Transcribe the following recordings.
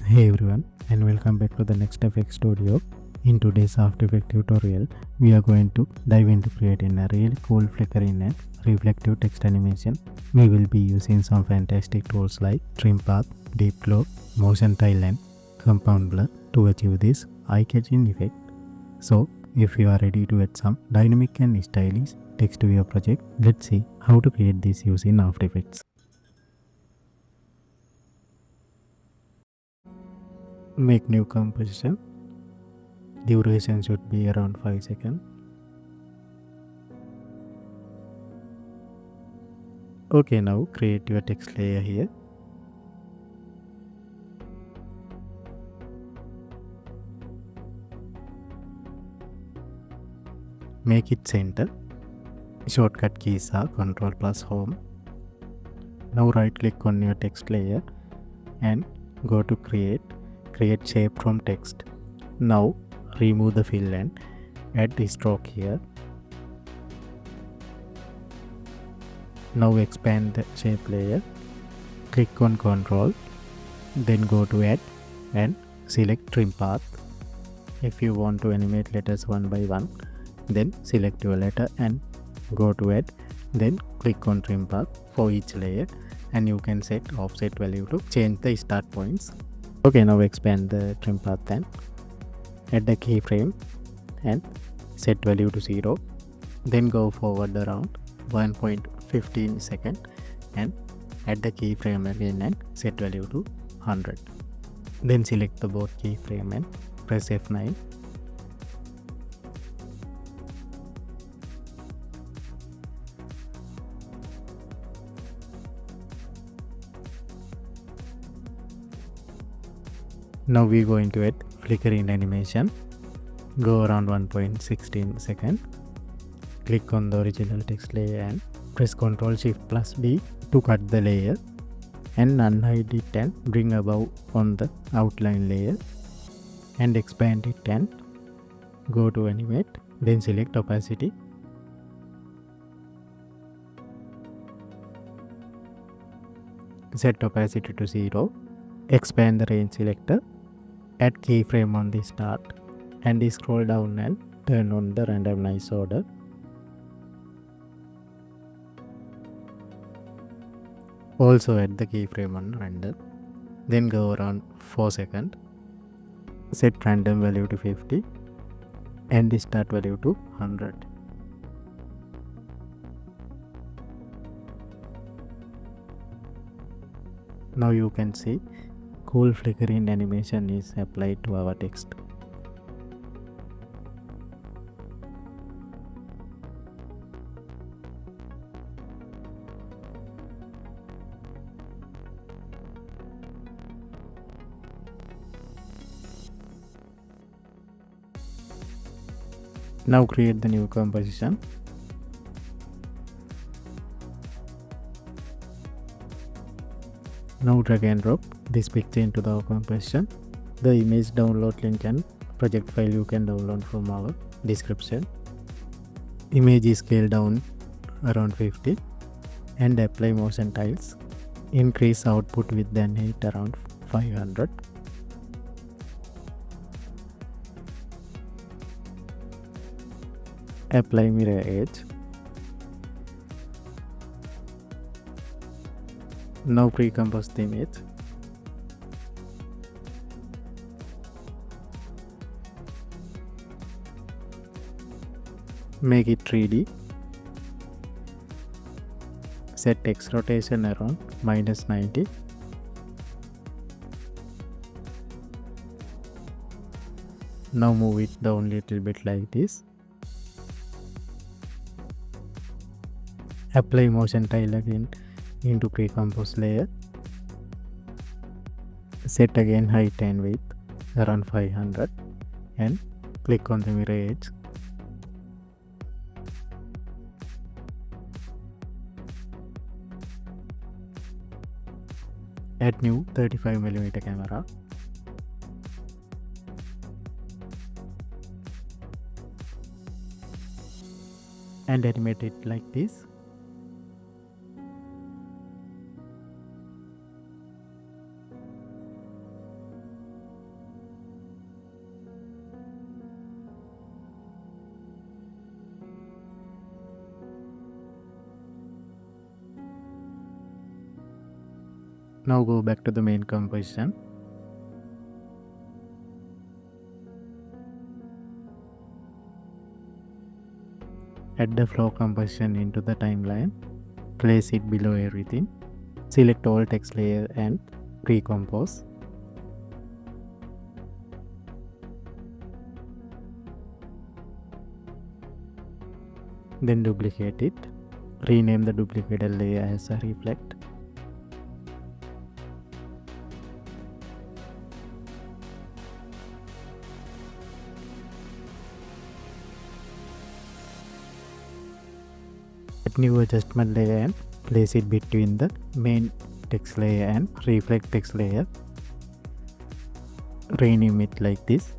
Hey everyone, and welcome back to the NextFX Studio. In today's After Effects tutorial, we are going to dive into creating a really cool flickering and reflective text animation. We will be using some fantastic tools like trim path, deep glow, motion tile and compound blur to achieve this eye-catching effect. So, if you are ready to add some dynamic and stylish text to your project, let's see how to create this using After Effects. Make new composition. Duration should be around 5 seconds. Okay, now create your text layer here. Make it center. Shortcut keys are Ctrl plus Home. Now right click on your text layer and go to create shape from text. Now remove the fill and add the stroke here. Now expand the shape layer. Click on Ctrl, then go to add and select trim path. If you want to animate letters one by one, then select your letter and go to add, then click on trim path for each layer, and you can set offset value to change the start points. Okay, now expand the trim path and add the keyframe and set value to 0. Then go forward around 1.15 second and add the keyframe again and set value to 100. Then select the both keyframe and press F9. Now we are going to add flickering animation. Go around 1.16 second. Click on the original text layer and press Ctrl Shift plus D to cut the layer and unhide it and bring above on the outline layer and expand it and go to animate, then select opacity. Set opacity to 0. Expand the range selector. Add keyframe on the start and scroll down and turn on the randomize order. Also add the keyframe on render. Then go around 4 seconds. Set random value to 50 and the start value to 100. Now you can see cool flickering animation is applied to our text. Now create the new composition. Now drag and drop this picture into the composition. The image download link and project file you can download from our description. Image is scaled down around 50 and apply motion tiles. Increase output with the height around 500. Apply mirror edge. Now pre-compose the image. Make it 3D. Set X rotation around -90. Now move it down little bit like this. Apply motion tile again into pre-compose layer. Set again height and width around 500 and click on the mirror edge. Add new 35mm camera. And animate it like this. Now go back to the main composition. Add the flow composition into the timeline. Place it below everything. Select all text layer and recompose. Then duplicate it. Rename the duplicated layer as a reflect. Add new adjustment layer and place it between the main text layer and reflect text layer. Rename it like this.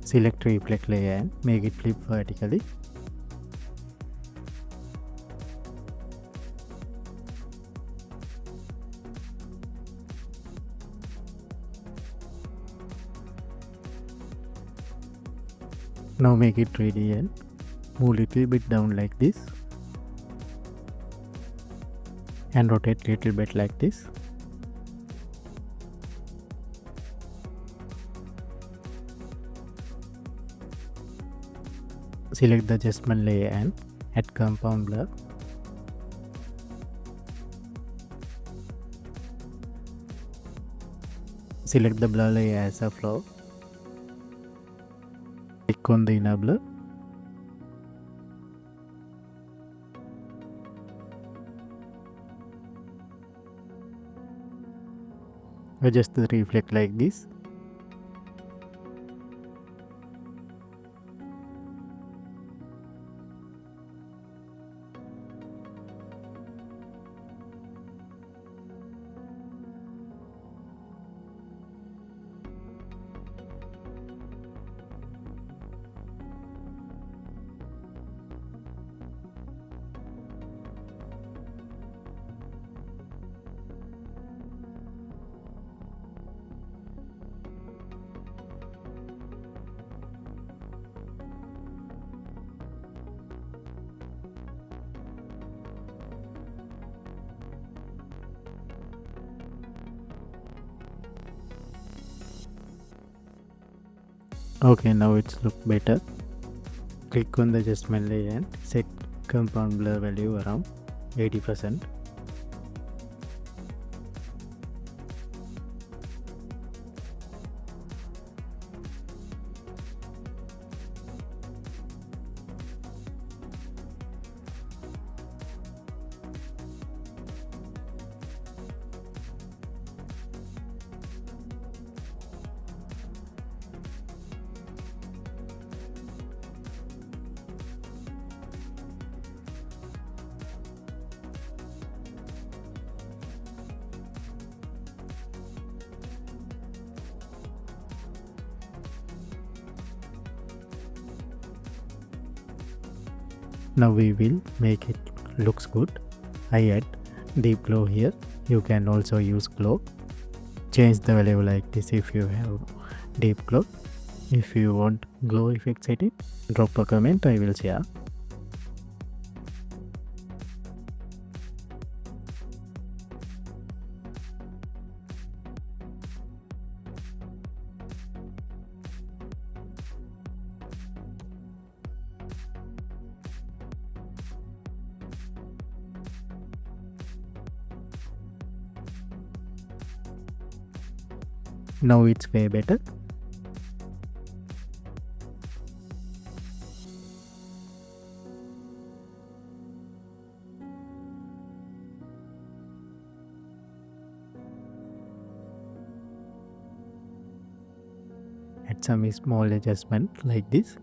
Select reflect layer and make it flip vertically. Now make it 3D and move little bit down like this and rotate little bit like this. Select the adjustment layer and add compound blur. Select the blur layer as a flow. Click on the inner blur. Adjust the reflect like this. Okay, now it's look better. Click on the adjustment layer and set compound blur value around 80%. Now we will make it looks good. I add deep glow here. You can also use glow. Change the value like this if you have deep glow. If you want glow effects edit, drop a comment, I will share. Now it's way better. Add some small adjustment like this.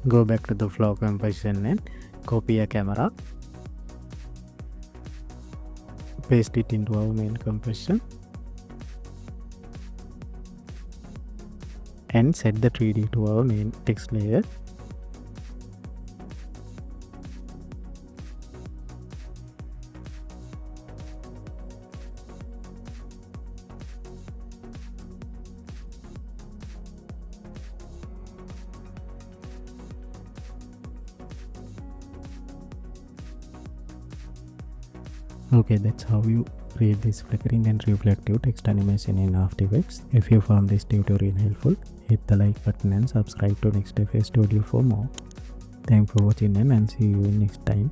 Go back to the flow composition and copy a camera. Paste it into our main composition. And set the 3D to our main text layer. Okay, that's how you create this flickering and reflective text animation in After Effects. If you found this tutorial helpful, hit the like button and subscribe to NextFX Studio for more. Thanks for watching and see you next time.